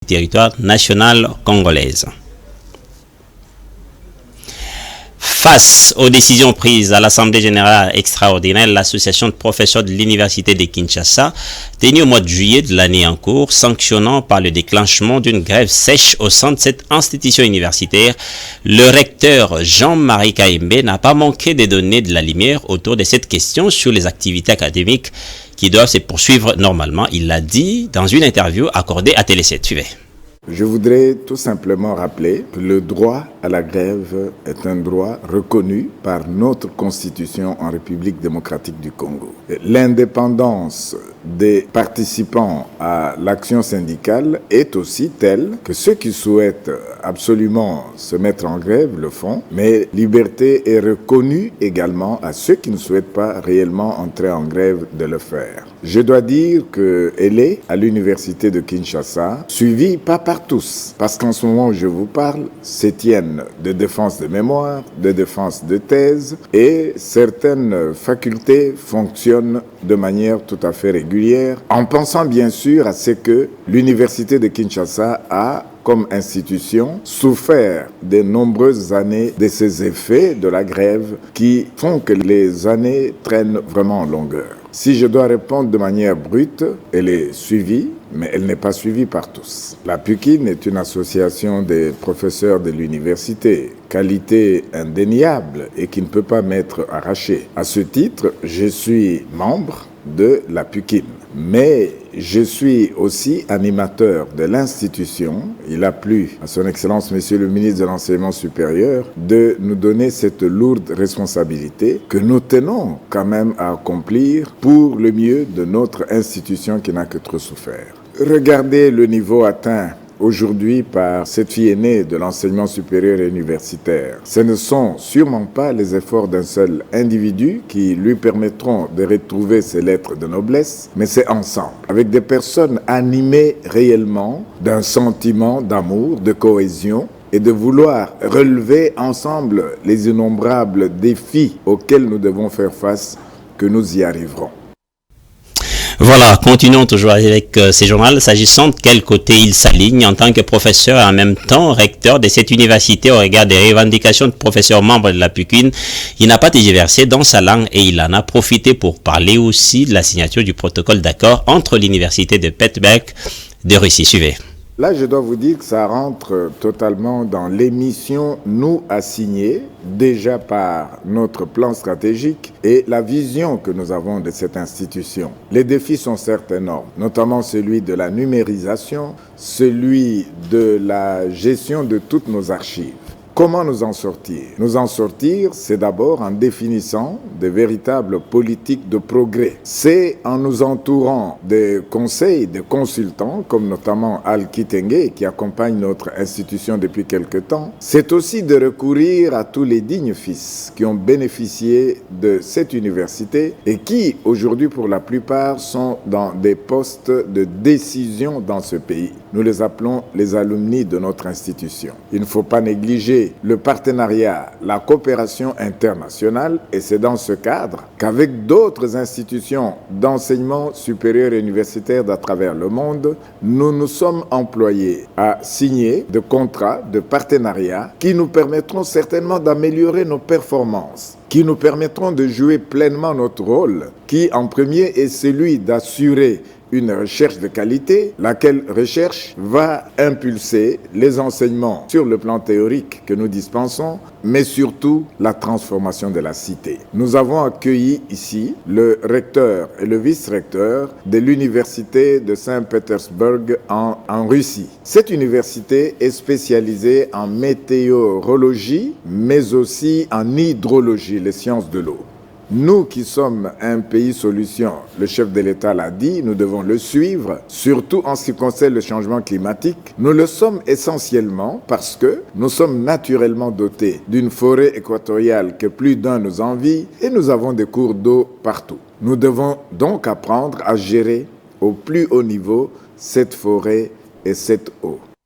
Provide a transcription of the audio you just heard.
territoire national congolaise. Face aux décisions prises à l'Assemblée générale extraordinaire, l'association de professeurs de l'Université de Kinshasa, tenue au mois de juillet de l'année en cours, sanctionnant par le déclenchement d'une grève sèche au sein de cette institution universitaire, le recteur Jean-Marie Kaimbe n'a pas manqué de donner de la lumière autour de cette question sur les activités académiques qui doivent se poursuivre normalement. Il l'a dit dans une interview accordée à Télé 7. Suivez. Je voudrais tout simplement rappeler que le droit à la grève est un droit reconnu par notre constitution en République démocratique du Congo. L'indépendance des participants à l'action syndicale est aussi telle que ceux qui souhaitent absolument se mettre en grève le font, mais liberté est reconnue également à ceux qui ne souhaitent pas réellement entrer en grève de le faire. Je dois dire qu'elle est à l'université de Kinshasa, suivie pas par tous, parce qu'en ce moment où je vous parle, se tiennent de défense de mémoire, de défense de thèse, et certaines facultés fonctionnent de manière tout à fait régulière, en pensant bien sûr à ce que l'université de Kinshasa a comme institution, souffert de nombreuses années de ces effets de la grève qui font que les années traînent vraiment en longueur. Si je dois répondre de manière brute, elle est suivie, mais elle n'est pas suivie par tous. La PUKIN est une association des professeurs de l'université, qualité indéniable et qui ne peut pas m'être arrachée. À ce titre, je suis membre de la PUKIN, mais je suis aussi animateur de l'institution. Il a plu à son Excellence, Monsieur le ministre de l'Enseignement supérieur, de nous donner cette lourde responsabilité que nous tenons quand même à accomplir pour le mieux de notre institution qui n'a que trop souffert. Regardez le niveau atteint aujourd'hui par cette fille aînée de l'enseignement supérieur et universitaire. Ce ne sont sûrement pas les efforts d'un seul individu qui lui permettront de retrouver ses lettres de noblesse, mais c'est ensemble, avec des personnes animées réellement d'un sentiment d'amour, de cohésion, et de vouloir relever ensemble les innombrables défis auxquels nous devons faire face, que nous y arriverons. Voilà, continuons toujours avec ces journaux. S'agissant de quel côté il s'aligne en tant que professeur et en même temps recteur de cette université au regard des revendications de professeurs membres de la PUKIN, il n'a pas tergiversé dans sa langue et il en a profité pour parler aussi de la signature du protocole d'accord entre l'université de Pittsburgh de Russie. Suivez. Là, je dois vous dire que ça rentre totalement dans l'émission nous assignée déjà par notre plan stratégique et la vision que nous avons de cette institution. Les défis sont certes énormes, notamment celui de la numérisation, celui de la gestion de toutes nos archives. Comment nous en sortir? Nous en sortir, c'est d'abord en définissant de véritables politiques de progrès. C'est en nous entourant de conseils, de consultants, comme notamment Al Kitenge, qui accompagne notre institution depuis quelque temps. C'est aussi de recourir à tous les dignes fils qui ont bénéficié de cette université et qui, aujourd'hui, pour la plupart, sont dans des postes de décision dans ce pays. Nous les appelons les alumni de notre institution. Il ne faut pas négliger le partenariat, la coopération internationale, et c'est dans ce cadre qu'avec d'autres institutions d'enseignement supérieur et universitaire d'à travers le monde, nous nous sommes employés à signer de contrats de partenariat qui nous permettront certainement d'améliorer nos performances, qui nous permettront de jouer pleinement notre rôle, qui en premier est celui d'assurer une recherche de qualité, laquelle recherche va impulser les enseignements sur le plan théorique que nous dispensons, mais surtout la transformation de la cité. Nous avons accueilli ici le recteur et le vice-recteur de l'université de Saint-Pétersbourg en Russie. Cette université est spécialisée en météorologie, mais aussi en hydrologie, les sciences de l'eau. Nous qui sommes un pays solution, le chef de l'État l'a dit, nous devons le suivre, surtout en ce qui concerne le changement climatique. Nous le sommes essentiellement parce que nous sommes naturellement dotés d'une forêt équatoriale que plus d'un nous envie et nous avons des cours d'eau partout. Nous devons donc apprendre à gérer au plus haut niveau cette forêt et cette eau.